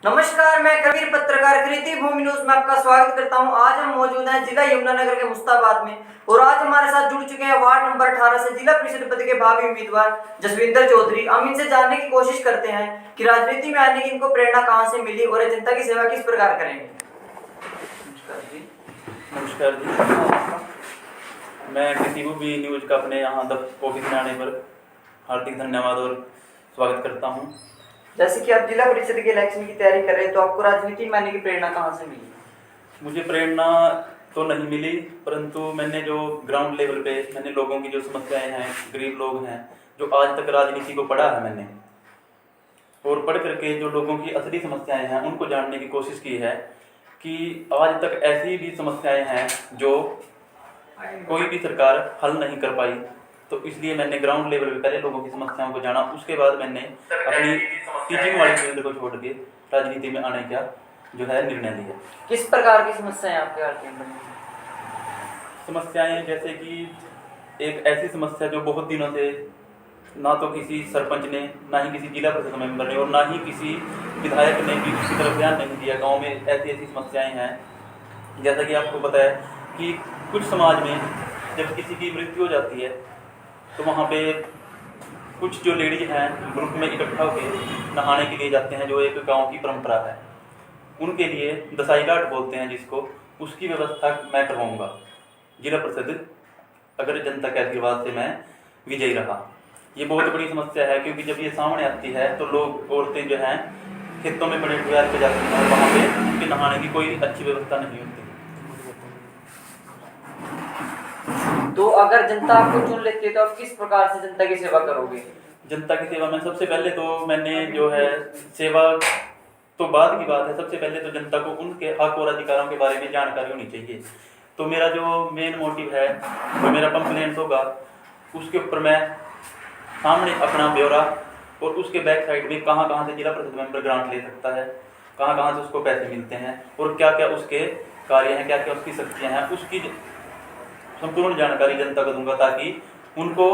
नमस्कार, मैं कबीर पत्रकार कृति भूमि न्यूज में आपका स्वागत करता हूं। आज हम मौजूद हैं जिला यमुनानगर के मुस्ताबाद में और आज हमारे साथ जुड़ चुके हैं वार्ड नंबर 18 से जिला परिषद पद के भावी उम्मीदवार जसविंदर चौधरी। हम इनसे जानने की कोशिश करते हैं कि राजनीति में आने की इनको प्रेरणा कहां से मिली और जनता की सेवा किस प्रकार करेंगे। नमस्कार जी। मैं कृति भूमि न्यूज का अपने यहाँ ऑफिस में आने पर हार्दिक धन्यवाद और स्वागत करता हूँ। जैसे कि आप जिला परिषद के इलेक्शन की तैयारी कर रहे हैं, तो आपको राजनीति में आने की प्रेरणा कहां से मिली? मुझे प्रेरणा तो नहीं मिली, परंतु मैंने जो ग्राउंड लेवल पे मैंने लोगों की जो समस्याएं हैं, गरीब लोग हैं जो आज तक राजनीति को पढ़ा है मैंने, और पढ़ करके जो लोगों की असली समस्याएं हैं उनको जानने की कोशिश की है कि आज तक ऐसी भी समस्याएं हैं जो कोई भी सरकार हल नहीं कर पाई। तो इसलिए मैंने ग्राउंड लेवल पे पहले लोगों की समस्याओं को जाना, उसके बाद मैंने अपनी टीचिंग वाली फील्ड को छोड़ के राजनीति में आने का जो है निर्णय लिया। किस प्रकार की समस्याएं आपके हल्के में बनी? समस्याएं जैसे कि एक ऐसी समस्या जो बहुत दिनों से ना तो किसी सरपंच ने, ना ही किसी जिला परिषद मेंबर ने और ना ही किसी विधायक ने भी उसकी तरफ ध्यान नहीं दिया। गाँव में ऐसी ऐसी समस्याएं हैं, जैसा कि आपको पता है कि कुछ समाज में जब किसी की मृत्यु हो जाती है तो वहाँ पे कुछ जो लेडीज हैं ग्रुप में इकट्ठा होकर नहाने के लिए जाते हैं, जो एक गांव की परंपरा है। उनके लिए दसाई घाट बोलते हैं जिसको, उसकी व्यवस्था मैं करवाऊंगा जिला परिषद, अगर जनता के आशीर्वाद से मैं विजयी रहा। ये बहुत बड़ी समस्या है, क्योंकि जब ये सामने आती है तो लोग, औरतें जो हैं खेतों में बड़े टुयार पे जाती हैं, वहाँ पे उनके नहाने की कोई अच्छी व्यवस्था नहीं होती। तो अगर जनता आपको चुन लेती है तो आप किस प्रकार से जनता की सेवा करोगे? जनता की सेवा में सबसे पहले तो मैंने जो है सेवा तो बाद की बात है, सबसे पहले तो जनता को उनके हक और अधिकारों के बारे में जानकारी होनी चाहिए। तो मेरा जो मेन मोटिव है, जो मेरा कंप्लेंट होगा, उसके ऊपर मैं सामने अपना ब्यौरा और उसके बैक साइड में कहाँ कहाँ से जिला परिषद मेंबर ग्रांट ले सकता है, कहाँ कहाँ से उसको पैसे मिलते हैं और क्या क्या उसके कार्य हैं, क्या क्या उसकी शक्तियाँ हैं, उसकी संपूर्ण जानकारी जनता को दूंगा, ताकि उनको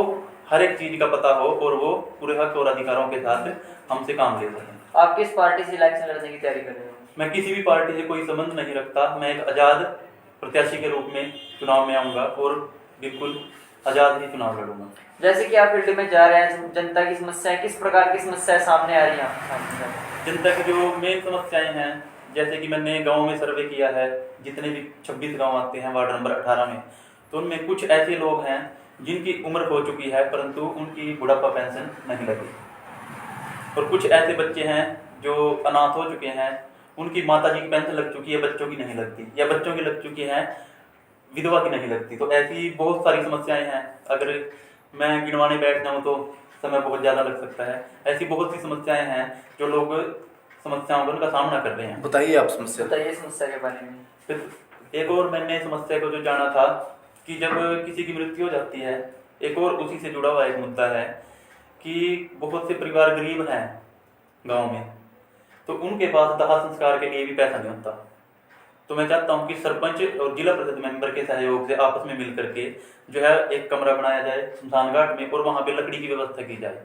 हर एक चीज का पता हो और वो पूरे हक और अधिकारों के साथ हमसे काम ले सकें। आप किस पार्टी से इलेक्शन लड़ने की तैयारी कर रहे हो? मैं किसी भी पार्टी से कोई संबंध नहीं रखता। मैं एक आज़ाद प्रत्याशी के रूप में चुनाव में आऊँगा और बिल्कुल आज़ाद ही चुनाव लड़ूंगा। जैसे कि आप फील्ड में जा रहे हैं, जनता की समस्याएं, किस प्रकार की समस्याएं सामने आ रही हैं आपके सामने? जनता की जो मेन समस्याएं हैं, जैसे कि मैंने गाँव में सर्वे किया है, जितने भी 26 गाँव आते हैं वार्ड नंबर 18 में, तो उनमें कुछ ऐसे लोग हैं जिनकी उम्र हो चुकी है परंतु उनकी बुढ़ापा पेंशन नहीं लगी, और कुछ ऐसे बच्चे हैं जो अनाथ हो चुके हैं, उनकी माताजी की पेंशन लग चुकी है, बच्चों की नहीं लगती, या बच्चों की लग चुकी है, विधवा की नहीं लगती। तो ऐसी बहुत सारी समस्याएं हैं, अगर मैं गिनवाने बैठ जाऊँ तो समय बहुत ज़्यादा लग सकता है। ऐसी बहुत सी समस्याएं हैं जो लोग समस्याओं का उनका सामना कर रहे हैं। बताइए आप समस्या। बताइए समस्या के बारे में। फिर एक और मैंने समस्या को जो जाना था कि जब किसी की मृत्यु हो जाती है, एक और उसी से जुड़ा हुआ एक मुद्दा है कि बहुत से परिवार गरीब हैं गांव में, तो उनके पास दाह संस्कार के लिए भी पैसा नहीं होता। तो मैं चाहता हूं कि सरपंच और जिला परिषद मेंबर के सहयोग से आपस में मिल करके जो है एक कमरा बनाया जाए शमशान घाट में, और वहाँ पे लकड़ी की व्यवस्था की जाए,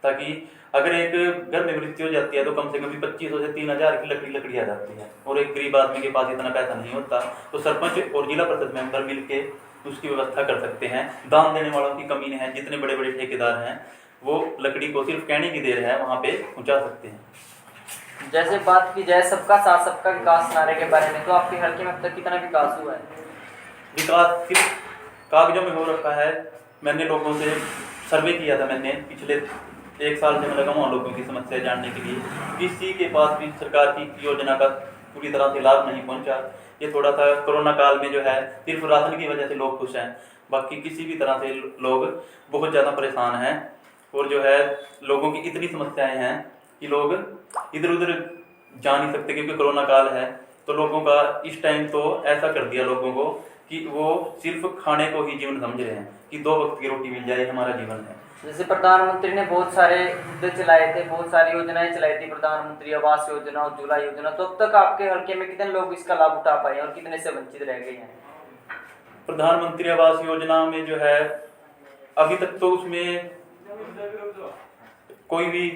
ताकि अगर एक घर में मृत्यु हो जाती है तो कम से कम 2500 से 3000 की लकड़ी आ जाती है, और एक गरीब आदमी के पास इतना पैसा नहीं होता। तो सरपंच और जिला परिषद मेंबर मिलके उसकी व्यवस्था कर सकते हैं। दान देने वालों की कमी नहीं है, जितने बड़े बड़े ठेकेदार हैं वो लकड़ी को सिर्फ कहने की देर है वहाँ पे पहुँचा सकते हैं। जैसे बात की जाए सबका साथ सबका विकास नारे के बारे में, तो आपके हल्के में अब तक कितना विकास हुआ है? विकास सिर्फ कागजों में हो रखा है। मैंने लोगों से सर्वे किया था, मैंने पिछले 1 साल से मैं लगा हुआ लोगों की समस्या जानने के लिए। किसी के पास भी सरकार की योजना का पूरी तरह से लाभ नहीं पहुंचा। ये थोड़ा सा कोरोना काल में जो है सिर्फ राशन की वजह से लोग खुश हैं, बाकी किसी भी तरह से लोग बहुत ज़्यादा परेशान हैं। और जो है लोगों की इतनी समस्याएं हैं कि लोग इधर उधर जा नहीं सकते, क्योंकि कोरोना काल है। तो लोगों का इस टाइम तो ऐसा कर दिया लोगों को कि वो सिर्फ खाने को ही जीवन समझ रहे हैं, कि 2 वक्त की रोटी मिल जाए हमारा जीवन है। जैसे प्रधानमंत्री ने बहुत सारे मुद्दे चलाए थे, बहुत सारी योजनाएं चलाई थी, प्रधानमंत्री आवास योजना, उज्ज्वला योजना, तो अब तक आपके हल्के में कितने लोग इसका लाभ उठा पाए और कितने से वंचित रह गए हैं? प्रधानमंत्री आवास योजना में जो है अभी तक तो उसमें कोई भी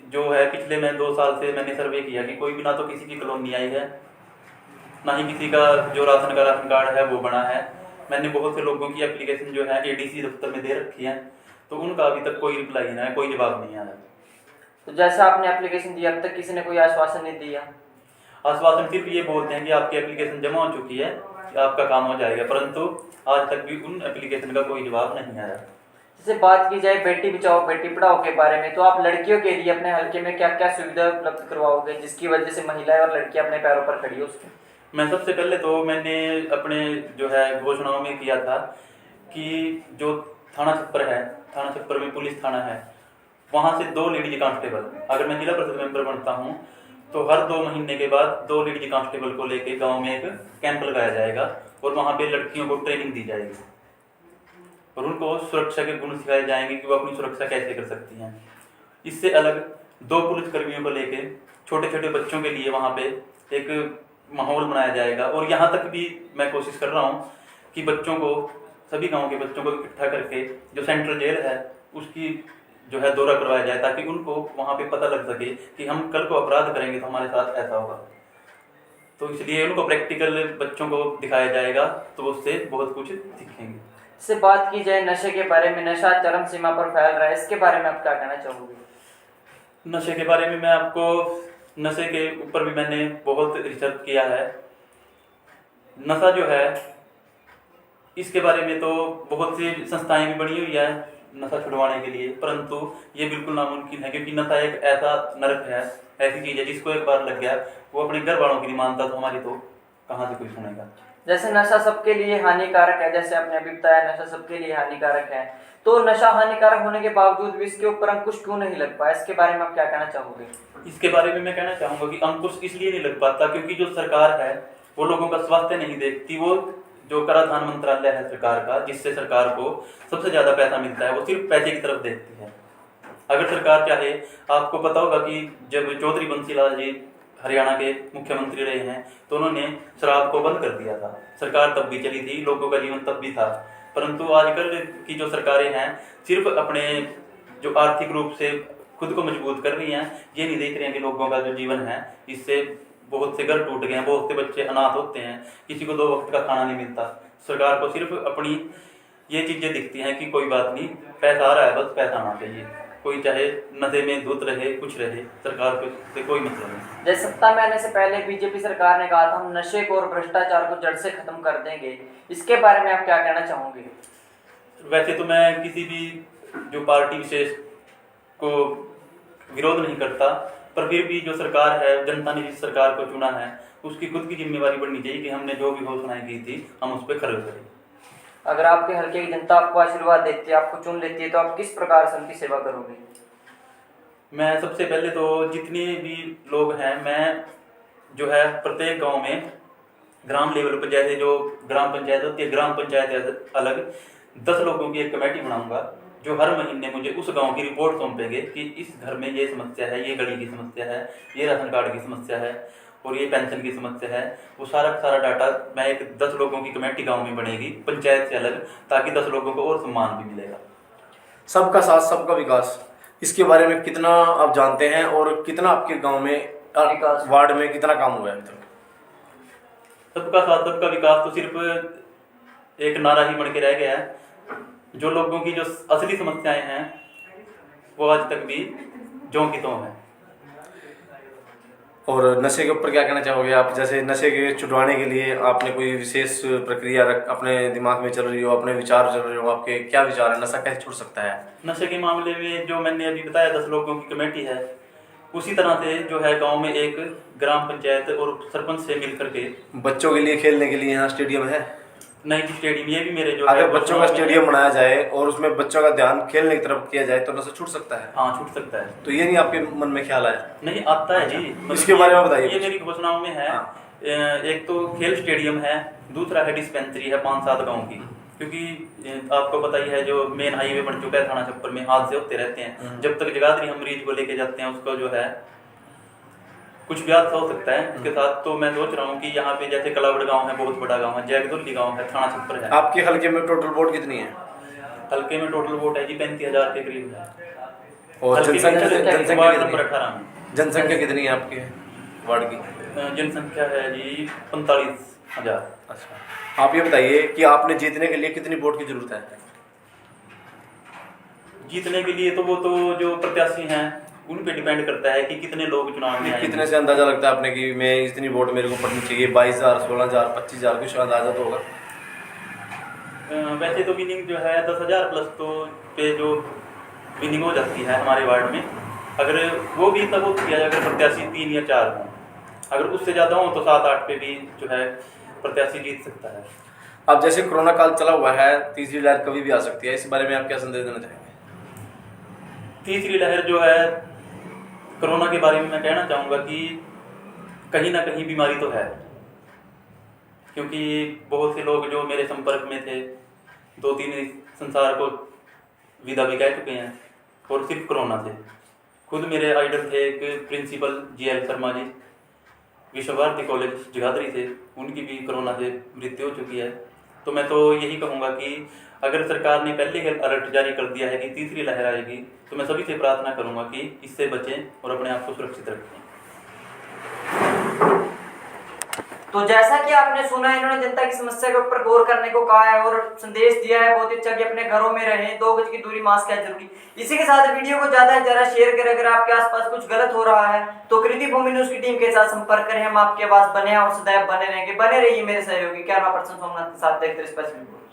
जो है पिछले मैं 2 साल से मैंने सर्वे किया कि कोई भी ना तो किसी की कॉलोनी आई है, ना ही किसी का जो राशन कार्ड है वो बना है। मैंने बहुत से लोगों की एप्लीकेशन जो है एडीसी दफ्तर में दे रखी है, तो उनका अभी तक कोई रिप्लाई नहीं है, कोई जवाब नहीं आया। तो जैसा आपने एप्लीकेशन दिया, अब तक किसी ने कोई आश्वासन नहीं दिया? आश्वासन सिर्फ ये बोलते हैं कि आपकी एप्लीकेशन जमा हो चुकी है, कि आपका काम हो जाएगा, परंतु आज तक भी उन एप्लीकेशन का कोई जवाब नहीं आया। जैसे बात की जाए बेटी बचाओ बेटी पढ़ाओ के बारे में, तो आप लड़कियों के लिए अपने हल्के में क्या क्या सुविधा उपलब्ध करवाओगे जिसकी वजह से महिलाएं और लड़कियां अपने पैरों पर खड़ी हो उसके? मैं सबसे पहले तो मैंने अपने जो है घोषणाओं में किया था कि जो थाना छप्पर में पुलिस थाना है, वहाँ से 2 लेडीज कांस्टेबल, अगर मैं जिला परिषद मेंबर बनता हूँ तो हर 2 महीने के बाद 2 लेडीज कांस्टेबल को लेके गांव में एक कैंप लगाया जाएगा और वहाँ पे लड़कियों को ट्रेनिंग दी जाएगी और उनको सुरक्षा के गुण सिखाए जाएंगे कि वो अपनी सुरक्षा कैसे कर सकती हैं। इससे अलग 2 पुलिस कर्मियों को लेके छोटे छोटे बच्चों के लिए वहाँ पे एक माहौल बनाया जाएगा और यहाँ तक भी मैं कोशिश कर रहा हूँ कि बच्चों को, सभी गाँव के बच्चों को इकट्ठा करके जो सेंट्रल जेल है उसकी जो है दौरा करवाया जाए, ताकि उनको वहाँ पे पता लग सके कि हम कल को अपराध करेंगे तो हमारे साथ ऐसा होगा। तो इसलिए उनको प्रैक्टिकल बच्चों को दिखाया जाएगा, तो उससे बहुत कुछ सीखेंगे। से बात की जाए नशे के बारे में, नशा चरम सीमा पर फैल रहा है, इसके बारे में आप क्या कहना चाहोगे? नशे के बारे में मैं आपको, नशे के ऊपर भी मैंने बहुत रिसर्च किया है। नशा जो है इसके बारे में तो बहुत सी संस्थाएं भी बनी हुई है नशा छुड़वाने के लिए, परंतु ये बिल्कुल नामुमकिन है, क्योंकि नशा एक ऐसा नरक है, ऐसी चीज है जिसको एक बार लग गया वो अपने घर वालों की नहीं मानता, तो हमारी तो कहाँ से कोई सुनेगा। जैसे नशा सबके लिए हानिकारक है, जैसे आपने अभी बताया नशा सबके लिए हानिकारक है, तो नशा हानिकारक होने के बावजूद भी इसके ऊपर अंकुश क्यों नहीं लग पाया, इसके बारे में आप क्या कहना चाहोगे? इसके बारे में मैं कहना चाहूंगा कि अंकुश इसलिए नहीं लग पाता क्योंकि जो सरकार है वो लोगों का स्वास्थ्य नहीं देखती। वो जो कराधान मंत्रालय है सरकार का, जिससे सरकार को सबसे ज्यादा पैसा मिलता है, वो सिर्फ पैसे की तरफ देखती है। अगर सरकार चाहे, आपको पता होगा कि जब चौधरी बंसीलाल जी हरियाणा के मुख्यमंत्री रहे हैं तो उन्होंने शराब को बंद कर दिया था। सरकार तब भी चली थी, लोगों का जीवन तब भी था, परंतु आजकल की जो सरकारें हैं सिर्फ अपने जो आर्थिक रूप से खुद को मजबूत कर रही हैं, ये नहीं देख रहे हैं कि लोगों का जो जीवन है इससे बहुत से घर टूट गए हैं, बहुत से बच्चे अनाथ होते हैं, किसी को 2 वक्त का खाना नहीं मिलता। सरकार को सिर्फ अपनी ये चीजें दिखती हैं कि कोई बात नहीं, पैसा आ रहा है, बस पैसा आना चाहिए, कोई चाहे नशे में धुत रहे, कुछ रहे, सरकार को से कोई मतलब नहीं। जैसे सत्ता में आने से पहले बीजेपी सरकार ने कहा था हम नशे को और भ्रष्टाचार को जड़ से खत्म कर देंगे, इसके बारे में आप क्या कहना चाहोगे? वैसे तो मैं किसी भी जो पार्टी विशेष को विरोध नहीं करता, पर फिर भी जो सरकार है, जनता ने जिस सरकार को चुना है उसकी खुद की जिम्मेवारी बननी चाहिए कि हमने जो भी घोषणाएं की थी हम उस पर खरे उतरे। अगर आपके हल्के की जनता आपको आशीर्वाद देती है, आपको चुन लेती है, तो आप किस प्रकार से उनकी सेवा करोगे? मैं सबसे पहले तो जितने भी लोग हैं, मैं जो है प्रत्येक गांव में ग्राम लेवल पर, जैसे जो ग्राम पंचायत होती है, ग्राम पंचायत अलग 10 लोगों की एक कमेटी बनाऊंगा जो हर महीने मुझे उस गांव की रिपोर्ट सौंपेंगे कि इस घर में ये समस्या है, ये गली की समस्या है, ये राशन कार्ड की समस्या है और ये पेंशन की समस्या है। वो सारा का सारा डाटा मैं एक 10 लोगों की कमेटी गांव में बनेगी, पंचायत से अलग, ताकि 10 लोगों को और सम्मान भी मिलेगा। सबका साथ सबका विकास, इसके बारे में कितना आप जानते हैं और कितना आपके गांव में वार्ड में कितना काम हुआ है अभी तक? सबका साथ सबका विकास तो सिर्फ एक नारा ही बन के रह गया है। जो लोगों की जो असली समस्याएं हैं वो आज तक भी ज्यों की त्यों है। और नशे के ऊपर क्या कहना चाहोगे आप? जैसे नशे के छुड़वाने के लिए आपने कोई विशेष प्रक्रिया अपने दिमाग में चल रही हो, अपने विचार चल रहे हो, आपके क्या विचार है, नशा कैसे छूट सकता है? नशे के मामले में जो मैंने अभी बताया 10 लोगों की कमेटी है, उसी तरह से जो है गांव में एक ग्राम पंचायत और सरपंच से मिल करके बच्चों के लिए खेलने के लिए यहाँ स्टेडियम है? नहीं, स्टेडियम ये भी मेरे जो अगर बच्चों का स्टेडियम बनाया जाए और उसमें बच्चों का ध्यान खेलने की तरफ किया जाए तो नशा छूट सकता है? हाँ, छूट सकता है। तो ये नहीं आपके मन में ख्याल आया? नहीं, आता है जी। इसके बारे में बताइए। ये मेरी घोषणाओं में है। एक तो खेल स्टेडियम है, दूसरा है डिस्पेंसरी है 5-7 गाँव की, क्योंकि आपको पता ही है जो मेन हाईवे बन चुका है थाना छप्पर में, हादसे होते रहते हैं। जब तक जगाधरी हम मरीज को लेके जाते हैं उसको जो है कुछ भी हादसा हो सकता है उसके साथ। तो मैं सोच रहा हूँ कि यहाँ पे जैसे कलावड़ गांव है, बहुत बड़ा गांव है, जैगदुल्ली गांव है, थाना छप्पर है। आपके हल्के में टोटल वोट कितनी है? हल्के में टोटल वोट है जी 35,000 के करीब है। और हल्की जनसंख्या विकास जनसंख्या वार्ड कितनी नंबर है? 18 में। जनसंख्या कितनी है आपके वार्ड की? जनसंख्या है जी 45,000। अच्छा, आप ये बताइए कि आपने जीतने के लिए कितनी वोट की जरूरत है? जीतने के लिए तो वो तो जो प्रत्याशी हैं उन पे डिपेंड करता है कि कितने लोग चुनाव में आएंगे। कितने से अंदाजा लगता है आपने कि मैं इतनी वोट मेरे को पड़नी चाहिए? 22,000, 16,000, 25,000 कुछ अंदाजा तो होगा? वैसे तो विनिंग जो है 10,000 प्लस तो पे जो विनिंग हो जाती है हमारे वार्ड में, अगर वो भी तब होती है अगर प्रत्याशी 3 या 4 हों। अगर उससे ज़्यादा हो तो 7-8 पे भी जो है प्रत्याशी जीत सकता है। अब जैसे कोरोना काल चला हुआ है, तीसरी लहर कभी भी आ सकती है, इस बारे में आप क्या संदेश देना चाहेंगे? तीसरी लहर जो है कोरोना के बारे में मैं कहना चाहूँगा कि कहीं ना कहीं बीमारी तो है, क्योंकि बहुत से लोग जो मेरे संपर्क में थे 2-3 संसार को विदा भी कह चुके हैं, और सिर्फ कोरोना से। खुद मेरे आइडल थे एक प्रिंसिपल GL शर्मा जी, विश्व भारती कॉलेज जगाधरी से, उनकी भी कोरोना से मृत्यु हो चुकी है। तो मैं तो यही कहूँगा कि अगर सरकार ने पहले ही अलर्ट जारी कर दिया है कि तीसरी लहर आएगी, तो मैं सभी से प्रार्थना करूँगा कि इससे बचें और अपने आप को सुरक्षित रखें। तो जैसा कि आपने सुना, इन्होंने जनता की समस्या के ऊपर गौर करने को कहा है और संदेश दिया है बहुत अच्छा कि अपने घरों में रहें, 2 गज की दूरी, मास्क है जरूरी। इसी के साथ वीडियो को ज्यादा से ज्यादा शेयर करें। अगर आपके आसपास कुछ गलत हो रहा है तो कृति भूमि न्यूज की टीम के साथ संपर्क करें। हम आपके आवाज बने और सदैव बने रहेंगे। बने रहिए मेरे सहयोगी कैमरा पर्सन सोमनाथ के साथ। देखते रहिए स्पेशल रिपोर्ट।